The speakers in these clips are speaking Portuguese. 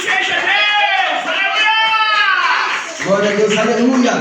seja Deus! Aleluia! Glória a Deus, aleluia!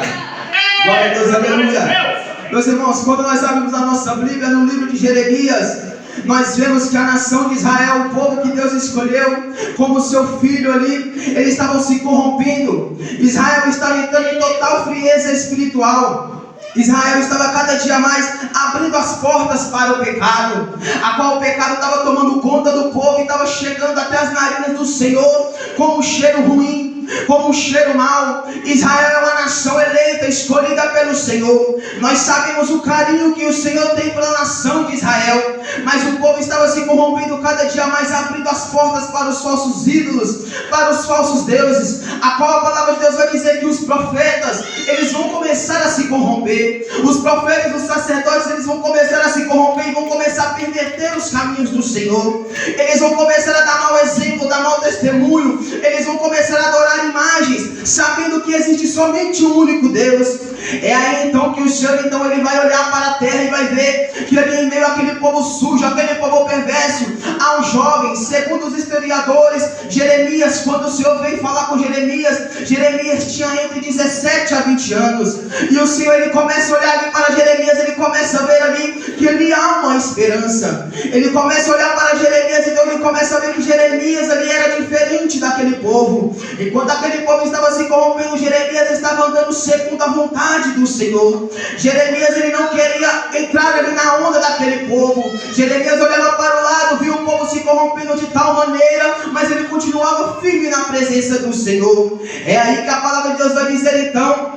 Glória a Deus, aleluia! Meus irmãos, quando nós abrimos a nossa Bíblia no livro de Jeremias, nós vemos que a nação de Israel, o povo que Deus escolheu como seu filho ali, eles estavam se corrompendo. Israel estava entrando em total frieza espiritual. Israel estava cada dia mais abrindo as portas para o pecado, a qual o pecado estava tomando conta do povo e estava chegando até as narinas do Senhor como um cheiro ruim, como um cheiro mau. Israel é uma nação eleita, escolhida pelo Senhor. Nós sabemos o carinho que o Senhor tem pela nação de Israel, mas o povo estava se corrompendo cada dia mais, abrindo as portas para os falsos ídolos, para os falsos deuses, a qual a palavra de Deus vai dizer que os profetas, eles vão começar a se corromper. Os profetas, os sacerdotes, eles vão começar a se corromper e vão começar a perverter os caminhos do Senhor. Eles vão começar a dar mau exemplo, dar mau testemunho. Eles vão começar a adorar imagens, sabendo que existe somente um único Deus. É aí então que o Senhor ele vai olhar para a terra e vai ver que ali em meio àquele povo sujo, aquele povo perverso, há um jovem. Segundo os historiadores, Jeremias, quando o Senhor veio falar com Jeremias tinha entre 17 a 20 anos. E o Senhor ele começa a olhar ali para Jeremias, ele começa a ver ali que ali há uma esperança. Ele começa a olhar para Jeremias, então ele começa a ver que Jeremias ali era diferente daquele povo. Enquanto aquele povo estava se corrompendo, Jeremias estava andando segundo a vontade do Senhor. Jeremias ele não queria entrar ali na onda daquele povo. Jeremias olhava para o lado, viu o povo se corrompendo de tal maneira, mas ele continuava firme na presença do Senhor. É aí que a palavra de Deus vai dizer então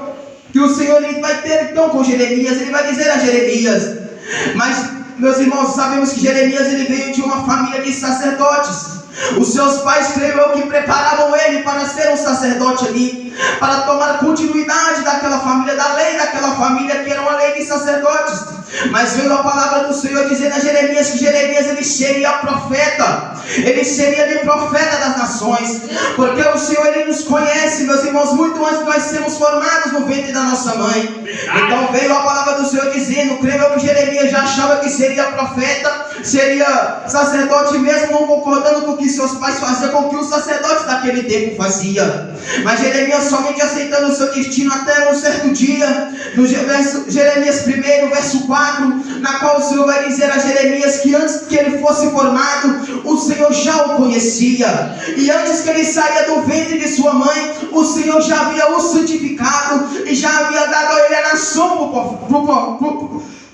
que o Senhor ele vai ter então com Jeremias, ele vai dizer a Jeremias, mas meus irmãos, sabemos que Jeremias ele veio de uma família de sacerdotes. Os seus pais, creio eu, que preparavam ele para ser um sacerdote ali, para tomar continuidade daquela família, da lei daquela família, que era uma lei de sacerdotes. Mas veio a palavra do Senhor dizendo a Jeremias que Jeremias ele seria profeta, ele seria ali profeta das nações, porque o Senhor ele nos conhece, meus irmãos, muito antes de nós sermos formados no ventre da nossa mãe. Então veio a palavra do Senhor dizendo, creio eu, que Jeremias já achava que seria profeta, seria sacerdote, mesmo não concordando com o que seus pais faziam, com o que os sacerdotes daquele tempo faziam. Mas Jeremias somente aceitando o seu destino até um certo dia, no Jeremias 1, verso 4, na qual o Senhor vai dizer a Jeremias que antes que ele fosse formado, o Senhor já o conhecia, e antes que ele saia do ventre de sua mãe, o Senhor já havia o santificado e já havia dado a ele a nação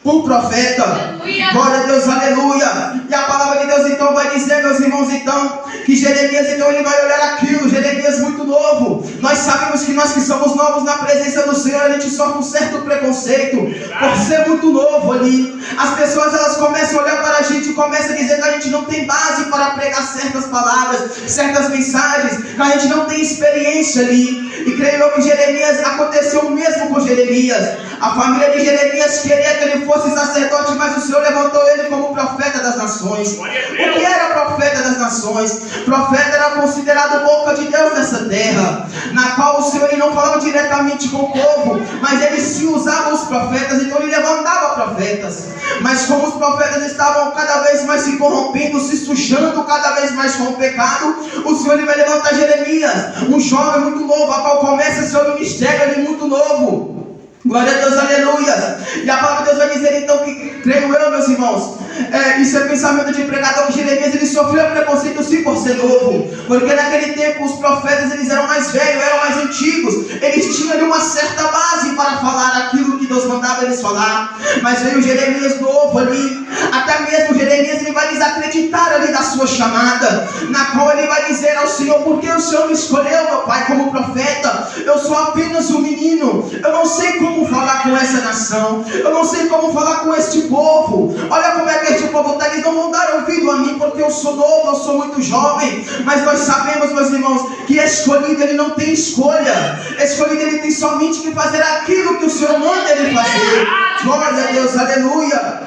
por profeta. Glória a Deus, aleluia. E a palavra de Deus então vai dizer, meus irmãos, então, que Jeremias então ele vai olhar aquilo. Jeremias muito novo. Nós sabemos que nós que somos novos na presença do Senhor, a gente sofre um certo preconceito por ser muito novo ali. As pessoas elas começam a olhar para a gente e começam a dizer que a gente não tem base para pregar certas palavras, certas mensagens, que a gente não tem experiência ali. E creio eu que Jeremias, aconteceu o mesmo com Jeremias. A família de Jeremias queria que ele fosse sacerdote, mas o Senhor levantou ele como profeta das nações. O que era profeta das nações? Profeta era considerado boca de Deus nessa terra, na qual o Senhor ele não falava diretamente com o povo, mas ele se usava os profetas, então ele levantava profetas. Mas como os profetas estavam cada vez mais se corrompendo, se sujando cada vez mais com o pecado, o Senhor ele vai levantar Jeremias, um jovem muito novo, a qual começa seu ministério ali muito novo. Glória a Deus, aleluia. E a palavra de Deus vai dizer então que, creio eu, meus irmãos, isso é pensamento de pregador, que Jeremias ele sofreu preconceito sim por ser novo, porque naquele tempo os profetas eles eram mais velhos, eram mais antigos, eles tinham ali uma certa base para falar aquilo que Deus mandava eles falar. Mas veio Jeremias novo ali, até mesmo Jeremias ele vai desacreditar ali da sua chamada, na qual ele vai dizer ao Senhor: porque o Senhor me escolheu, meu pai, como profeta? Eu sou apenas um menino, eu não sei como falar com essa nação, eu não sei como falar com este povo. Olha como é que este povo está, eles não vão dar ouvido a mim, porque eu sou novo, eu sou muito jovem. Mas nós sabemos, meus irmãos, que escolhido ele não tem escolha, escolhido ele tem somente que fazer aquilo que o Senhor manda ele fazer. Glória a Deus, aleluia.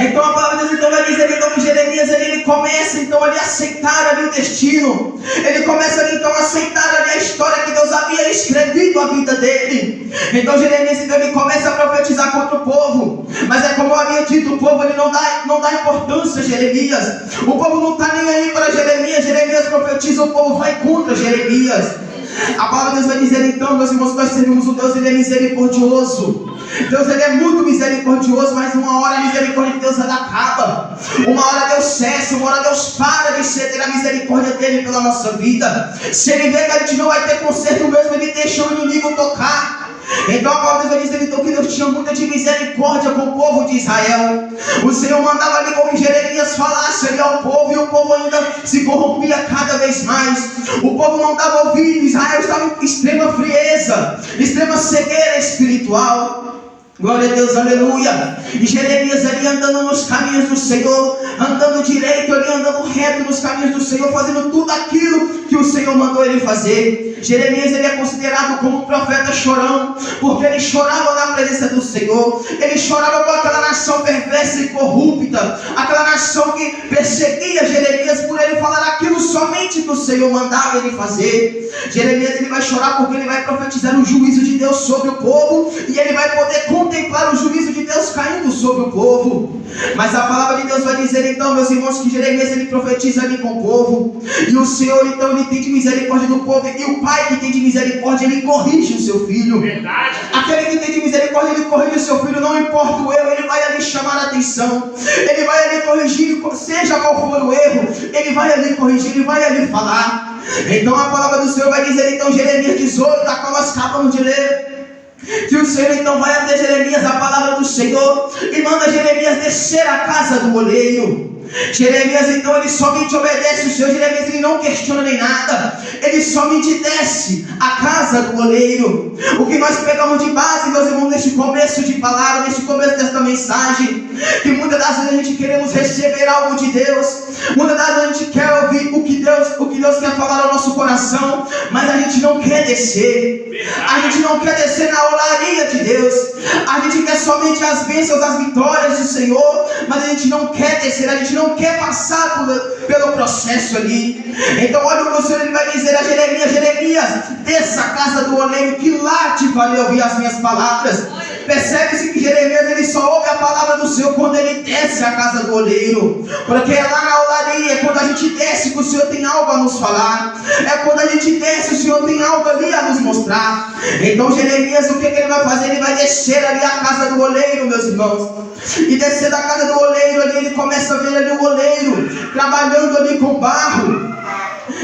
Então a palavra de Deus então vai dizer então que Jeremias ele começa então ali a aceitar ali o destino. Ele começa ali então a aceitar ali a história que Deus havia escrevido a vida dele. Então Jeremias então ele começa a profetizar contra o povo. Mas é como eu havia dito, o povo ele não dá importância a Jeremias. O povo não está nem aí para Jeremias. Jeremias profetiza, o povo vai contra Jeremias. A palavra de Deus vai dizer então, meus irmãos, nós servimos um Deus, ele é misericordioso. Deus ele é muito misericordioso, mas uma hora a misericórdia de Deus ela acaba. Uma hora Deus cessa, uma hora Deus para de ceder a misericórdia dele pela nossa vida. Se ele vê que a gente não vai ter conserto mesmo, ele deixa o inimigo tocar. Então a palavra de Deus vai dizer então que Deus tinha muita de misericórdia com o povo de Israel. O Senhor mandava ali com que Jeremias falasse ali ao povo, e o povo ainda se corrompia cada vez mais. O povo não dava ouvido. Israel estava em extrema frieza, extrema cegueira espiritual. Glória a Deus, aleluia. E Jeremias ali andando nos caminhos do Senhor, andando direito ali, andando reto nos caminhos do Senhor, fazendo tudo aquilo que o Senhor mandou ele fazer. Jeremias ele é considerado como um profeta chorão, porque ele chorava na presença do Senhor. Ele chorava com aquela nação perversa e corrupta, aquela nação que perseguia Jeremias por ele falar aquilo somente que o Senhor mandava ele fazer. Jeremias ele vai chorar porque ele vai profetizar o juízo de Deus sobre o povo, e ele vai poder contemplar o juízo de Deus caindo sobre o povo. Mas a palavra de Deus vai dizer então, meus irmãos, que Jeremias ele profetiza ali com o povo, e o Senhor então ele tem de misericórdia do povo, e o pai que tem de misericórdia ele corrige o seu filho. Verdade. Aquele que tem de misericórdia ele corrige o seu filho, não importa o erro, ele vai ali chamar a atenção, ele vai ali corrigir, seja qual for o erro, ele vai ali corrigir, ele vai ali falar. Então a palavra do Senhor vai dizer então, Jeremias 18, da qual nós acabamos de ler, que o Senhor então vai até Jeremias, a palavra do Senhor, e manda Jeremias descer à casa do oleiro. Jeremias então ele somente obedece o Senhor. Jeremias ele não questiona nem nada, ele somente desce à casa do oleiro. O que nós pegamos de base, meus irmãos, neste começo de palavra, neste começo desta mensagem, que muitas das vezes a gente queremos receber algo de Deus, muitas das vezes a gente quer ouvir o que Deus quer falar ao nosso coração, mas a gente não quer descer, a gente não quer descer na olaria de Deus, a gente quer somente as bênçãos, as vitórias do Senhor, mas a gente não quer descer, a gente não quer passar pelo processo ali. Então olha o que o Senhor ele vai dizer a Jeremias: Jeremias, desça a casa do oleiro, que lá te farei ouvir as minhas palavras. Percebe-se que Jeremias ele só ouve a palavra do Senhor quando ele desce a casa do oleiro, porque é lá na olaria, é quando a gente desce que o Senhor tem algo a nos falar, é quando a gente desce o Senhor tem algo ali a nos mostrar. Então Jeremias, o que ele vai fazer? Ele vai descer ali a casa do oleiro, meus irmãos, e descer da casa do oleiro ali, ele começa a ver ali o oleiro trabalhando ali com barro.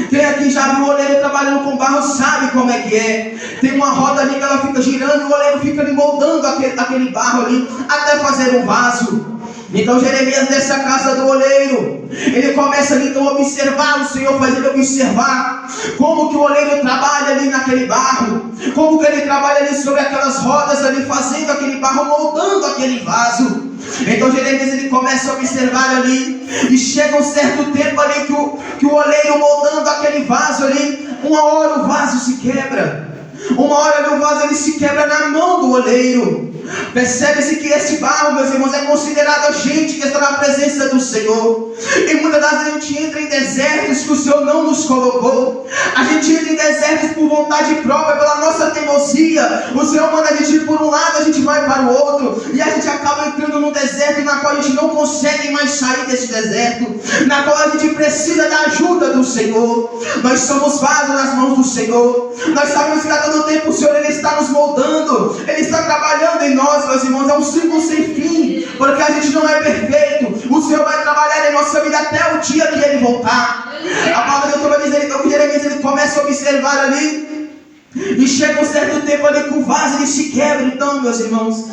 Quem aqui já viu o oleiro trabalhando com barro sabe como é que é. Tem uma roda ali que ela fica girando, o oleiro fica ali moldando aquele barro ali até fazer um vaso. Então Jeremias desce a casa do oleiro, ele começa ali então a observar, o Senhor faz ele observar como que o oleiro trabalha ali naquele barro, como que ele trabalha ali sobre aquelas rodas ali, fazendo aquele barro, moldando aquele vaso. Então Jeremias ele começa a observar ali, e chega um certo tempo ali que o oleiro moldando aquele vaso ali, uma hora o vaso se quebra, uma hora o vaso ele se quebra na mão do oleiro. Percebe-se que esse barro, meus irmãos, é considerado a gente que está na presença do Senhor. E muitas das vezes a gente entra em desertos que o Senhor não nos colocou. A gente entra em desertos por vontade própria, pela nossa teimosia. O Senhor manda a gente ir por um lado, a gente vai para o outro, e a gente acaba entrando num deserto na qual a gente não consegue mais sair desse deserto, na qual a gente precisa da ajuda do Senhor. Nós somos vasos nas mãos do Senhor. Nós sabemos que a todo tempo o Senhor ele está nos moldando, ele está trabalhando em nós, meus irmãos. É um ciclo sem fim, porque a gente não é perfeito. O Senhor vai trabalhar em nossa vida até o dia que Ele voltar. A palavra de Deus vai dizer então que Jeremias ele começa a observar ali, e chega um certo tempo ali que o vaso ele se quebra. Então, meus irmãos,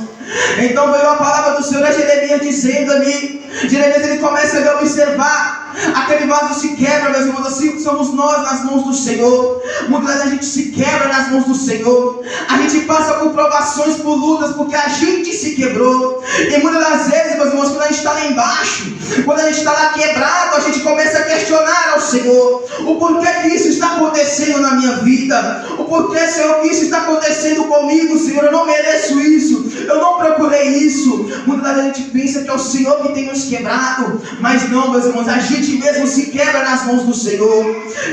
então veio a palavra do Senhor a Jeremias dizendo ali, Jeremias ele começa a observar, aquele vaso se quebra, meus irmãos. Assim somos nós nas mãos do Senhor. Muitas vezes a gente se quebra nas mãos do Senhor, a gente passa por provações, por lutas, porque a gente se quebrou. E muitas das vezes, meus irmãos, quando a gente está lá embaixo, quando a gente está lá quebrado, a gente começa a questionar ao Senhor, o porquê que isso está acontecendo na minha vida, o porquê, Senhor, que isso está acontecendo comigo, Senhor, eu não mereço isso, eu não procurei isso. Muitas vezes a gente pensa que é o Senhor que tem nos quebrado, mas não, meus irmãos, a gente mesmo se quebra nas mãos do Senhor,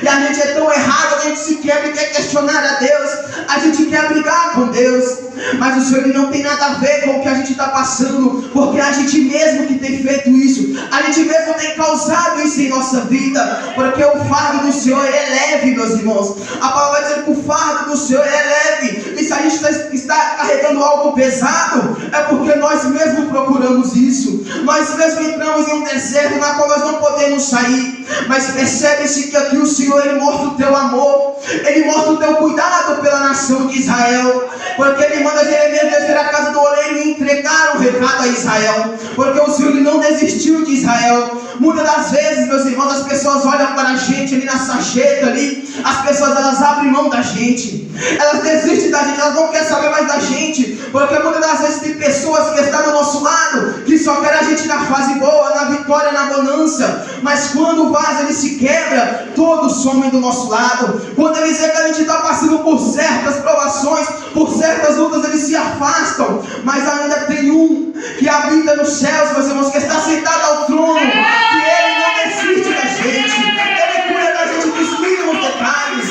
e a gente é tão errado, a gente se quebra e quer questionar a Deus, a gente quer brigar com Deus, mas o Senhor, Ele não tem nada a ver com o que a gente está passando, porque é a gente mesmo que tem feito isso, a gente mesmo tem causado isso em nossa vida, porque o fardo do Senhor é leve, meus irmãos. A palavra vai dizer que o fardo do Senhor é leve, e se a gente está carregando algo pesado, é porque nós mesmos procuramos isso, nós mesmos entramos em um deserto na qual nós não podemos sair. Mas percebe-se que aqui o Senhor, Ele mostra o teu amor, Ele mostra o teu cuidado pela nação de Israel, porque Ele manda Jeremias descer a casa do oleiro e entregar o recado a Israel, porque o Senhor, Ele não desistiu de Israel. Muitas das vezes, meus irmãos, as pessoas olham para a gente ali na sarjeta ali, as pessoas, elas abrem mão da gente, elas desistem da gente, elas não querem saber mais da gente, porque muitas das vezes tem pessoas que estão do nosso lado, que só querem a gente na fase boa, na vitória, na bonança, mas quando o vaso ele se quebra, todos somem do nosso lado. Quando eles veem que a gente está passando por certas provações, por certas lutas, eles se afastam, mas ainda tem um que habita nos céus, meus irmãos, que está sentado ao trono, que Ele não desiste da gente, Ele cuida da gente dos mínimos detalhes.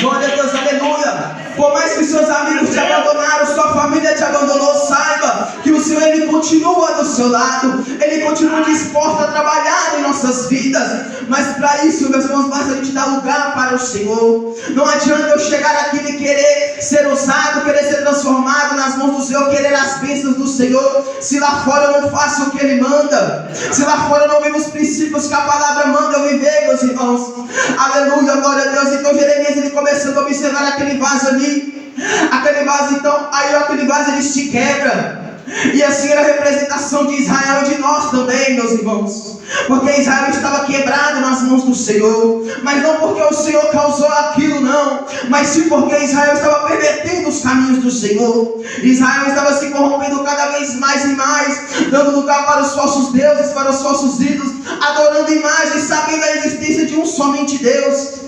Glória a Deus, aleluia. Por mais que seus amigos te abandonaram, sua família te abandonou, saiba que o Senhor, Ele continua do seu lado, Ele continua disposto a trabalhar em nossas vidas. Mas para isso, meus irmãos, basta a gente dar lugar para o Senhor. Não adianta eu chegar aqui e querer ser usado, querer ser transformado nas mãos do Senhor, querer as bênçãos do Senhor, se lá fora eu não faço o que Ele manda, se lá fora eu não vivo os princípios que a palavra manda eu viver, meus irmãos. Aleluia, glória a Deus. Então Jeremias, ele começando a observar aquele vaso ali, aquele vaso, então, aí aquele vaso ele se quebra, e assim era a representação de Israel e de nós também, meus irmãos, porque Israel estava quebrado nas mãos do Senhor, mas não porque o Senhor causou aquilo, não, mas sim porque Israel estava pervertendo os caminhos do Senhor. Israel estava se corrompendo cada vez mais e mais, dando lugar para os falsos deuses, para os falsos ídolos, adorando imagens, sabendo a existência de um somente Deus.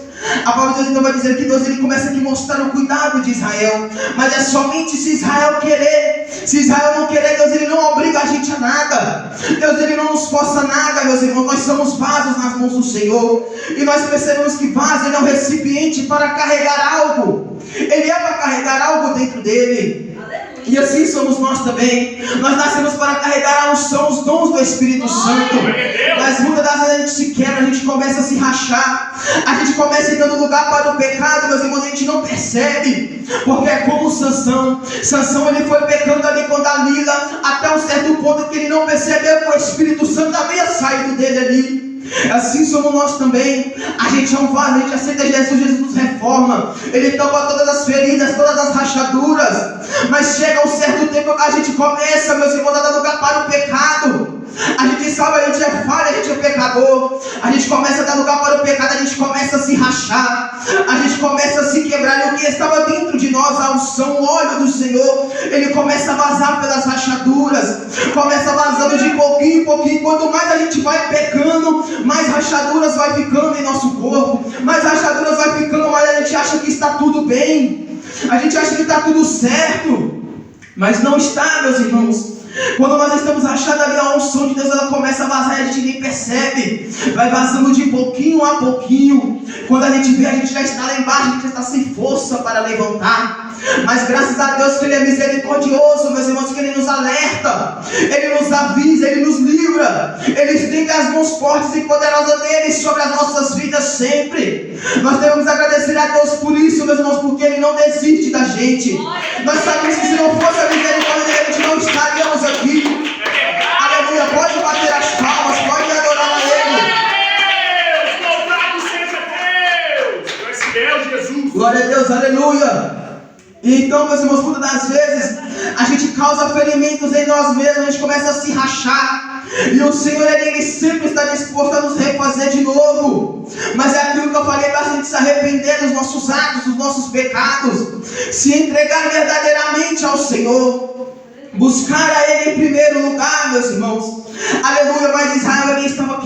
A palavra de Deus então vai dizer que Deus, ele começa aqui a mostrar o cuidado de Israel, mas é somente se Israel querer. Se Israel não querer, Deus, ele não obriga a gente a nada, Deus, ele não nos força nada, meus irmãos. Nós somos vasos nas mãos do Senhor, e nós percebemos que vaso ele é um recipiente para carregar algo, ele é para carregar algo dentro dele. E assim somos nós também. Nós nascemos para carregar a unção, os dons do Espírito Santo. Mas muitas das vezes a gente se quebra, a gente começa a se rachar, a gente começa a ir dando lugar para o pecado, meus irmãos, a gente não percebe. Porque é como Sansão. Sansão, ele foi pecando ali com Dalila, até um certo ponto que ele não percebeu que o Espírito Santo havia saído dele ali. Assim somos nós também. A gente é um vaso, a gente aceita Jesus, Jesus nos reforma, Ele toca todas as feridas, todas as rachaduras. Mas chega um certo tempo que a gente começa, meus irmãos, a dar lugar para o pecado. A gente sabe, a gente é falha, a gente é pecador. A gente começa a dar lugar para o pecado, a gente começa a se rachar, a gente começa a se quebrar. E o que estava dentro de nós, a unção, o óleo do Senhor, ele começa a vazar pelas rachaduras, começa vazando de pouquinho em pouquinho. Quanto mais a gente vai pecando, mais rachaduras vai ficando em nosso corpo, mais rachaduras vai ficando, mais a gente acha que está tudo bem, a gente acha que está tudo certo, mas não está, meus irmãos. Quando nós estamos achando ali a unção de Deus, ela começa a vazar e a gente nem percebe, vai vazando de pouquinho a pouquinho. Quando a gente vê, a gente já está lá embaixo, a gente já está sem força para levantar. Mas graças a Deus que Ele é misericordioso, meus irmãos, que Ele nos alerta, Ele nos avisa, Ele nos livra, Ele estende as mãos fortes e poderosas dEle sobre as nossas vidas sempre. Nós devemos agradecer a Deus por isso, meus irmãos, porque Ele não desiste da gente. Nós sabemos que se não fosse a misericórdia dEle, a gente não estaríamos aqui. Aleluia, pode bater as palmas, pode adorar a Ele. Louvado seja Deus! Tu és fiel, Jesus. Glória a Deus, aleluia. E então, meus irmãos, muitas das vezes a gente causa ferimentos em nós mesmos, a gente começa a se rachar, e o Senhor, Ele sempre está disposto a nos refazer de novo. Mas é aquilo que eu falei, para a gente se arrepender dos nossos atos, dos nossos pecados, se entregar verdadeiramente ao Senhor, buscar a Ele em primeiro lugar, meus irmãos. Aleluia. Mas Israel, ele estava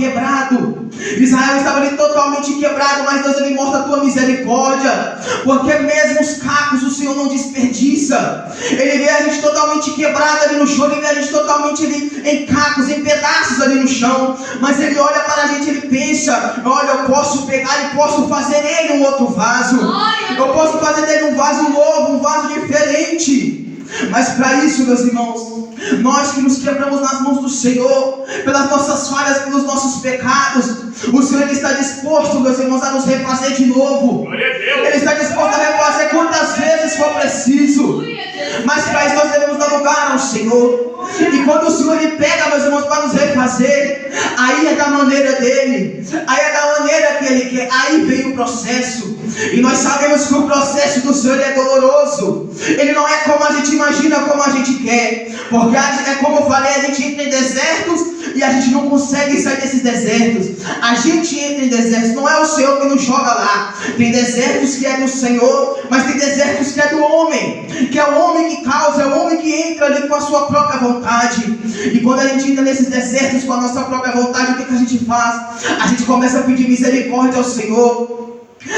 Israel estava ali totalmente quebrado, mas Deus ele mostra a tua misericórdia, porque mesmo os cacos o Senhor não desperdiça. Ele vê a gente totalmente quebrado ali no chão, ele vê a gente totalmente ali em cacos, em pedaços ali no chão, mas ele olha para a gente, ele pensa: olha, eu posso pegar e posso fazer nele um outro vaso, eu posso fazer dele um vaso novo, um vaso diferente. Mas para isso, meus irmãos, nós que nos quebramos nas mãos do Senhor, pelas nossas falhas, pelos nossos pecados, o Senhor ele está disposto, meus irmãos, a nos refazer de novo. Ele está disposto a refazer quantas vezes for preciso. Mas para isso nós devemos dar lugar ao Senhor. E quando o Senhor ele pega, meus irmãos, para nos refazer, aí é da maneira dele, aí é da maneira que ele quer, aí vem o processo. E nós sabemos que o processo do Senhor é doloroso. Ele não é como a gente imagina, como a gente quer. Porque é como eu falei, a gente entra em desertos e a gente não consegue sair desses desertos. A gente entra em desertos, não é o Senhor que nos joga lá. Tem desertos que é do Senhor, mas tem desertos que é do homem, que é o homem que causa, é o homem que entra ali com a sua própria vontade. E quando a gente entra nesses desertos com a nossa própria vontade, o que a gente faz? A gente começa a pedir misericórdia ao Senhor.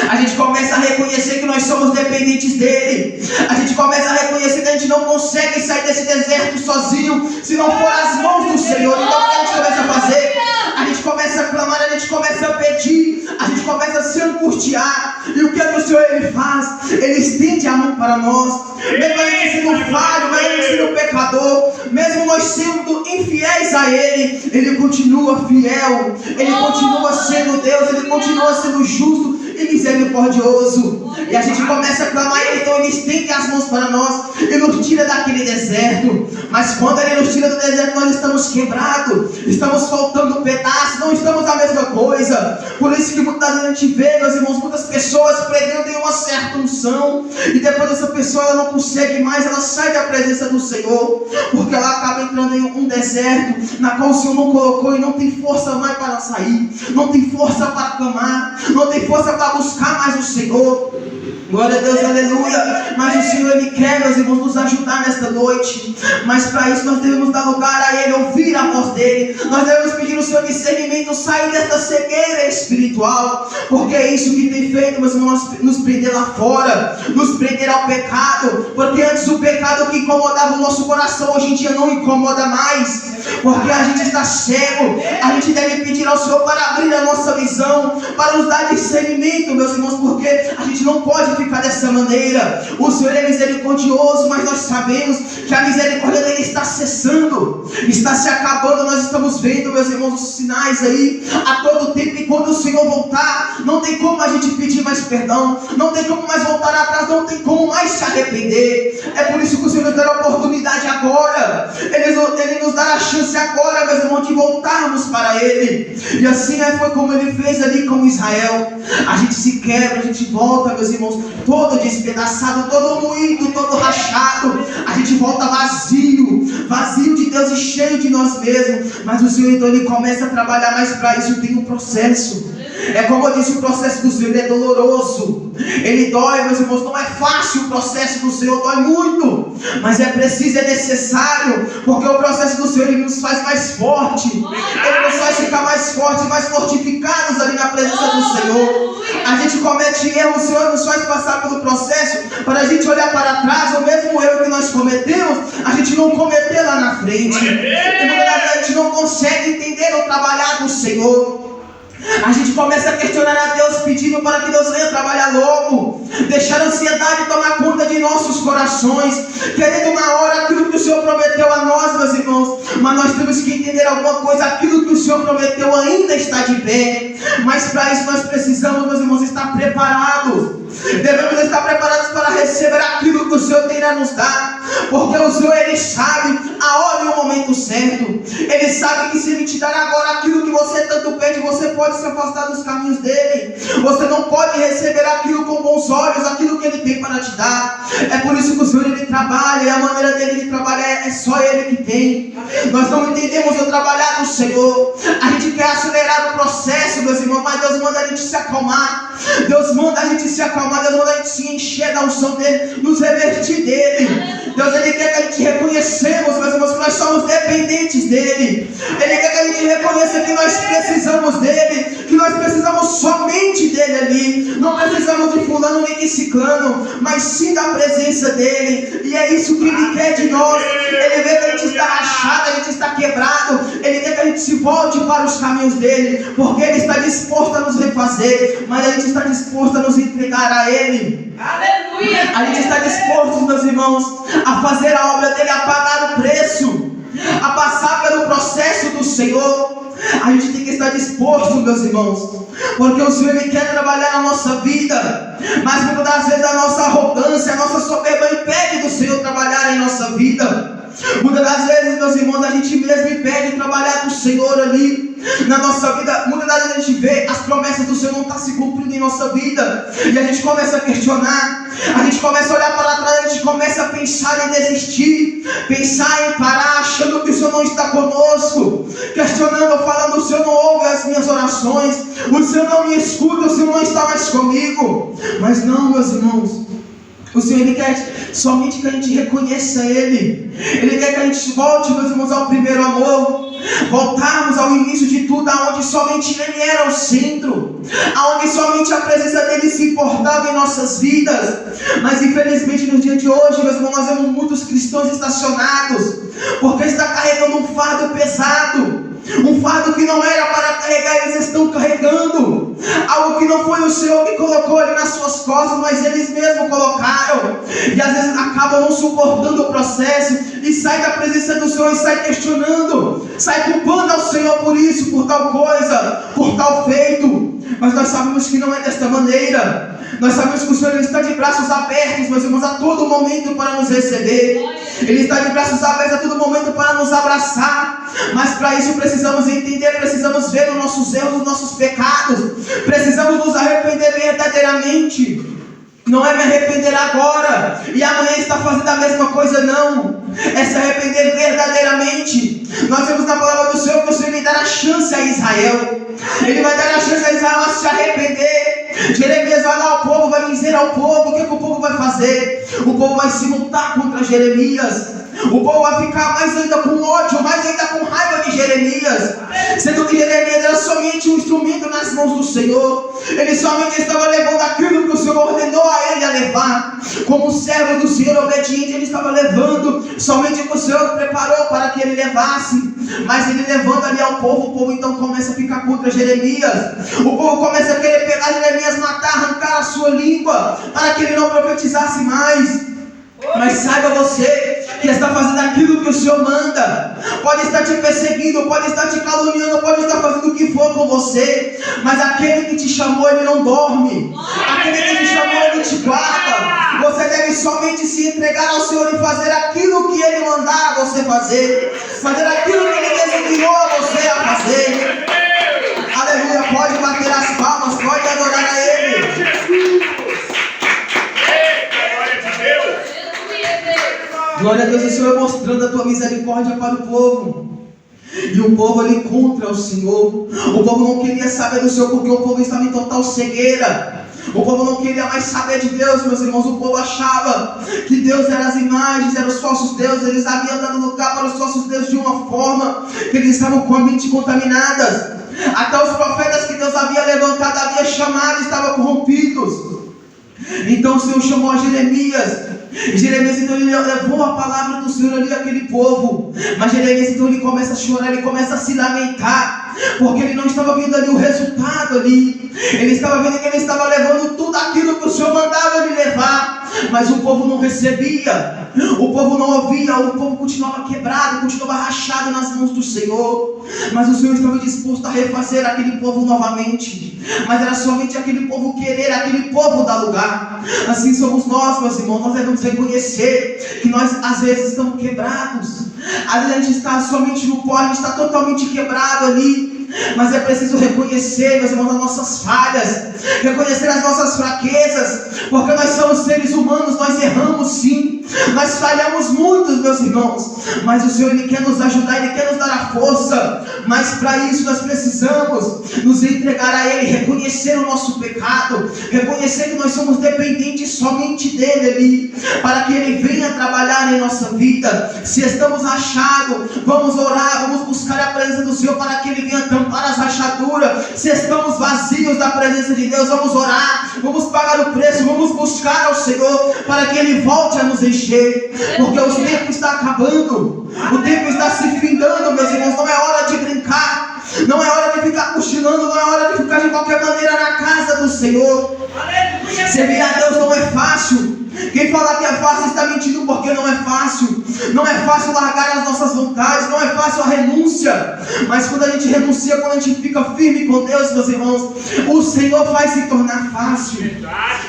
A gente começa a reconhecer que nós somos dependentes dele. A gente começa a reconhecer que a gente não consegue sair desse deserto sozinho, se não for as mãos do Senhor. Então o que a gente começa a fazer? A gente começa a clamar, a gente começa a pedir, a gente começa a se angustiar. E o que é que o Senhor ele faz? Ele estende a mão para nós. Mesmo a gente sendo falho, mesmo a gente sendo pecador, mesmo nós sendo infiéis a Ele, Ele continua fiel, Ele continua sendo Deus, Ele continua sendo justo e misericordioso. E a gente começa a clamar, então Ele estende as mãos para nós e nos tira daquele deserto. Mas quando Ele nos tira do deserto, nós estamos quebrados, estamos faltando pedaços, não estamos a mesma coisa. Por isso que muitas vezes a gente vê, meus irmãos, muitas pessoas pregando em uma certa unção, e depois essa pessoa ela não consegue mais, ela sai da presença do Senhor, porque ela acaba entrando em um deserto na qual o Senhor não colocou e não tem força mais para sair, não tem força para clamar, não tem força para buscar mais o Senhor. Glória a Deus, aleluia. Mas o Senhor ele quer, meus irmãos, nos ajudar nesta noite. Mas para isso nós devemos dar lugar a Ele, ouvir a voz dEle. Nós devemos pedir o seu discernimento, sair desta cegueira espiritual, porque é isso que tem feito, meus irmãos, nos prender lá fora, nos prender ao pecado. Porque antes o pecado que incomodava o nosso coração, hoje em dia não incomoda mais, porque a gente está cego. A gente deve pedir ao Senhor para abrir a nossa visão, para nos dar discernimento, meus irmãos, porque a gente não pode ficar dessa maneira. O Senhor é misericordioso, mas nós sabemos que a misericórdia dele está cessando, está se acabando. Nós estamos vendo, meus irmãos, os sinais aí a todo tempo. E quando o Senhor voltar, não tem como a gente pedir mais perdão, não tem como mais voltar atrás, não tem como mais se arrepender. É por isso que o Senhor nos dá a oportunidade agora, Ele nos dá a chance agora, meus irmãos, de voltarmos para Ele. E assim foi como Ele fez ali com Israel. A gente se quebra, a gente volta, meus irmãos, todo despedaçado, todo moído, todo rachado. A gente volta vazio de Deus e cheio de nós mesmos. Mas o Senhor então Ele começa a trabalhar, mas para isso tem um processo. É como eu disse, o processo do Senhor é doloroso, ele dói, meus irmãos. Não é fácil o processo do Senhor, dói muito, mas é preciso, é necessário, porque o processo do Senhor ele nos faz mais forte, ele nos faz ficar mais fortes, mais fortificados ali na presença do Senhor. A gente comete erro, o Senhor nos faz passar pelo processo para a gente olhar para trás, o mesmo erro que nós cometemos, a gente não cometer lá na frente. E muitas vezes a gente não consegue entender ou trabalhar com o Senhor. A gente começa a questionar a Deus, pedindo para que Deus venha trabalhar logo, deixar a ansiedade tomar conta de nossos corações, querendo uma hora aquilo que o Senhor prometeu a nós, meus irmãos. Mas nós temos que entender alguma coisa, aquilo que o Senhor prometeu ainda está de pé. Mas para isso nós precisamos, meus irmãos, estar preparados. Devemos estar preparados para receber aquilo que o Senhor tem a nos dar, porque o Senhor ele sabe a hora e o momento certo. Ele sabe que se Ele te dar agora aquilo que você tanto pede, você pode se afastar dos caminhos dele. Você não pode receber aquilo com bons olhos, aquilo que Ele tem para te dar. É por isso que o Senhor ele trabalha, e a maneira dele de trabalhar é só Ele que tem. Nós não entendemos o trabalhar do Senhor. A gente quer acelerar o processo, meus irmãos, mas Deus manda a gente se acalmar. Deus manda a gente se acalmar. Deus manda a gente se encher da unção dele, nos revertir dele. Deus, ele quer que a gente reconhecemos, meus irmãos, que nós somos dependentes dele. Ele quer que a gente reconheça que nós precisamos dele, que nós precisamos somente dele ali. Não precisamos de fulano nem de ciclano, mas sim da presença dele. E é isso que ele quer de nós. Ele vê que a gente está rachado, a gente está quebrado. Ele quer que a gente se volte para os caminhos dele, porque ele está disposto a nos refazer, mas a gente está disposto a nos entregar a ele. Aleluia! A gente está disposto, meus irmãos, a fazer a obra dele, a pagar o preço, a passar pelo processo do Senhor. A gente tem que estar disposto, meus irmãos, porque o Senhor ele quer trabalhar na nossa vida, mas muitas das vezes a nossa arrogância, a nossa soberba impede do Senhor trabalhar em nossa vida. Muitas das vezes, meus irmãos, a gente mesmo impede trabalhar com o Senhor ali na nossa vida. Muitas das vezes a gente vê as promessas do Senhor não estão se cumprindo em nossa vida, e a gente começa a questionar, a gente começa a olhar para trás, a gente começa a pensar em desistir, pensar em parar, achando que o Senhor não está conosco, questionando, falando: o Senhor não ouve as minhas orações, o Senhor não me escuta, o Senhor não está mais comigo. Mas não, meus irmãos, o Senhor ele quer somente que a gente reconheça Ele. Ele quer que a gente volte, meus irmãos, ao primeiro amor, voltarmos ao início de tudo, aonde somente Ele era o centro, aonde somente a presença dEle se importava em nossas vidas. Mas infelizmente no dia de hoje, meus irmãos, nós vemos muitos cristãos estacionados, porque está carregando um fardo pesado, um fardo que não era para carregar, eles estão carregando algo que não foi o Senhor que colocou ali nas suas costas, mas eles mesmos colocaram, e às vezes acabam não suportando o processo, e sai da presença do Senhor, e sai questionando, sai culpando ao Senhor por isso, por tal coisa, por tal feito. Mas nós sabemos que não é desta maneira. Nós sabemos que o Senhor ele está de braços abertos, meus irmãos, a todo momento para nos receber. Ele está de braços abertos a todo momento para nos abraçar. Mas para isso precisamos entender, precisamos ver os nossos erros, os nossos pecados. Precisamos nos arrepender verdadeiramente. Não é me arrepender agora e amanhã está fazendo a mesma coisa, não. É se arrepender verdadeiramente. Nós vemos na palavra do Senhor que o Senhor vai dar a chance a Israel. Ele vai dar a chance a Israel a se arrepender. Jeremias vai lá ao povo, vai dizer ao povo o que o povo vai fazer. O povo vai se montar contra Jeremias. O povo vai ficar mais ainda com ódio, mais ainda com raiva de Jeremias, sendo que Jeremias era somente um instrumento nas mãos do Senhor. Ele somente estava levando aquilo que o Senhor ordenou a ele a levar. Como servo do Senhor obediente, ele estava levando somente o que o Senhor preparou para que ele levasse. Mas ele levando ali ao povo, o povo então começa a ficar contra Jeremias. O povo começa a querer pegar Jeremias, matar, arrancar a sua língua, para que ele não profetizasse mais. Mas saiba você que está fazendo aquilo que o Senhor manda. Pode estar te perseguindo, pode estar te caluniando, pode estar fazendo o que for com você, mas aquele que te chamou, ele não dorme. Aquele que te chamou, ele te guarda. Você deve somente se entregar ao Senhor e fazer aquilo que Ele mandar você fazer, fazer aquilo que Ele designou você a fazer. Aleluia, pode bater as palmas, pode adorar a Ele. Glória a Deus, o Senhor mostrando a tua misericórdia para o povo. E o povo ali contra o Senhor. O povo não queria saber do Senhor, porque o povo estava em total cegueira. O povo não queria mais saber de Deus, meus irmãos. O povo achava que Deus era as imagens, eram os falsos deuses. Eles haviam dado lugar para os falsos deuses de uma forma que eles estavam com a mente contaminadas. Até os profetas que Deus havia levantado, havia chamado, estavam corrompidos. Então o Senhor chamou a Jeremias. E Jeremias então ele levou a palavra do Senhor ali àquele povo. Mas Jeremias então ele começa a chorar, ele começa a se lamentar, porque ele não estava vendo ali o resultado ali. Ele estava vendo que ele estava levando tudo aquilo que o Senhor mandava ele levar, mas o povo não recebia, o povo não ouvia, o povo continuava quebrado, continuava rachado nas mãos do Senhor. Mas o Senhor estava disposto a refazer aquele povo novamente. Mas era somente aquele povo querer, aquele povo dar lugar. Assim somos nós, meus irmãos. Nós devemos reconhecer que nós às vezes estamos quebrados. Às vezes a gente está somente no pó, a gente está totalmente quebrado ali. Mas é preciso reconhecer, meus irmãos, as nossas falhas, reconhecer as nossas fraquezas, porque nós somos seres humanos, nós erramos sim, nós falhamos muito, meus irmãos. Mas o Senhor Ele quer nos ajudar, Ele quer força, mas para isso nós precisamos nos entregar a Ele, reconhecer o nosso pecado, reconhecer que nós somos dependentes somente dEle ali, para que Ele venha trabalhar em nossa vida. Se estamos rachados, vamos orar, vamos buscar a presença do Senhor para que Ele venha tampar as rachaduras. Se estamos vazios da presença de Deus, vamos orar, vamos pagar o preço, vamos buscar ao Senhor para que Ele volte a nos encher, porque o tempo está acabando, o tempo está se findando, meus irmãos. Não é hora de brincar, não é hora de ficar cochilando, não é hora de ficar de qualquer maneira na casa do Senhor. Servir a Deus não é fácil. Quem falar que é fácil está mentindo, porque não é fácil. Não é fácil largar as nossas vontades, não é fácil a renúncia. Mas quando a gente renuncia, quando a gente fica firme com Deus, meus irmãos, o Senhor vai se tornar fácil.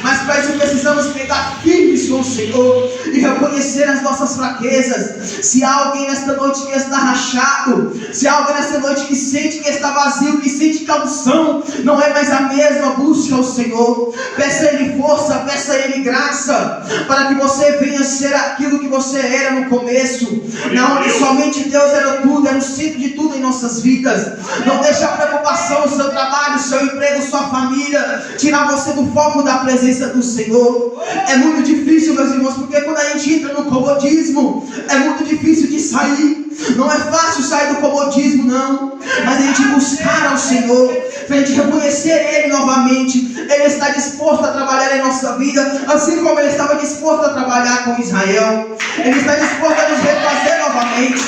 Mas para isso precisamos pegar firmes com o Senhor e reconhecer as nossas fraquezas. Se há alguém nesta noite que está rachado, se há alguém nesta noite que sente que está vazio, que sente que a unção não é mais a mesma, busque ao Senhor. Peça a Ele força, peça a Ele graça, para que você venha ser aquilo que você era no começo, na onde somente Deus era tudo, era o centro de tudo em nossas vidas. Não deixe a preocupação, o seu trabalho, o seu emprego, sua família tirar você do foco da presença do Senhor. É muito difícil, meus irmãos, porque quando a gente entra no comodismo, é muito difícil de sair. Não é fácil sair do comodismo, não, mas a gente buscar ao Senhor, a gente reconhecer Ele novamente. Ele está disposto a trabalhar em nossa vida, assim como Ele estava disposto a trabalhar com Israel. Ele está disposto a nos refazer novamente.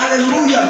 Aleluia,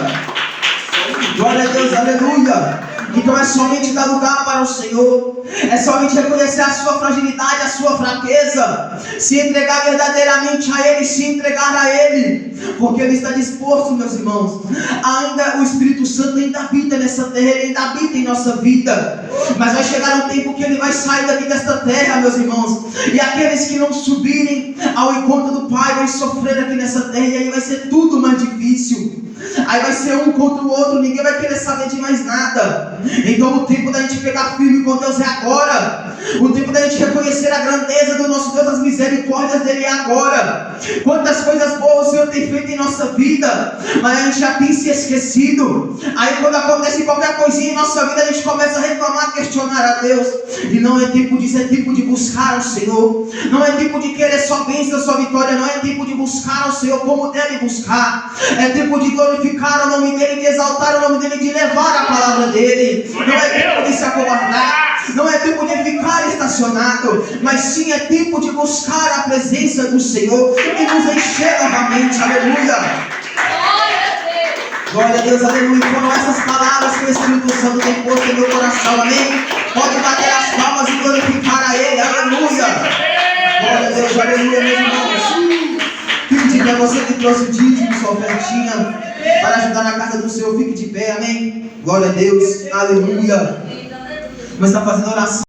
glória a Deus, aleluia. Então é somente dar lugar para o Senhor, é somente reconhecer a sua fragilidade, a sua fraqueza, se entregar verdadeiramente a Ele, se entregar a Ele, porque Ele está disposto, meus irmãos. Ainda o Espírito Santo ainda habita nessa terra, Ele ainda habita em nossa vida, mas vai chegar um tempo que Ele vai sair daqui desta terra, meus irmãos, e aqueles que não subirem ao encontro do Pai vão sofrer aqui nessa terra, e aí vai ser tudo mais difícil. Aí vai ser um contra o outro, ninguém vai querer saber de mais nada. Então o tempo da gente pegar firme com Deus é agora. O tempo da gente reconhecer a grandeza do nosso Deus, as misericórdias dele é agora. Quantas coisas boas o Senhor tem feito em nossa vida, mas a gente já tem se esquecido. Aí quando acontece qualquer coisinha em nossa vida, a gente começa a reclamar, questionar a Deus. E não é tempo disso, é tempo de buscar ao Senhor. Não é tempo de querer só bênção, só vitória. Não é tempo de buscar ao Senhor como deve buscar. É tempo de glorificar o nome dele, de exaltar o nome dele, de levar a palavra dele. Não é tempo de se acovardar, não é tempo de ficar estacionado, mas sim é tempo de buscar a presença do Senhor e nos encher novamente. Aleluia, glória a Deus, aleluia. Foram essas palavras que o Espírito Santo tem posto em meu coração, amém? Pode bater as palmas e glorificar a Ele, aleluia, glória a Deus, aleluia, meus irmãos. Fique de pé, você que trouxe o dízimo, sua ofertinha, para ajudar na casa do Senhor, fique de pé, amém? Glória a Deus, aleluia. Vamos estar fazendo oração.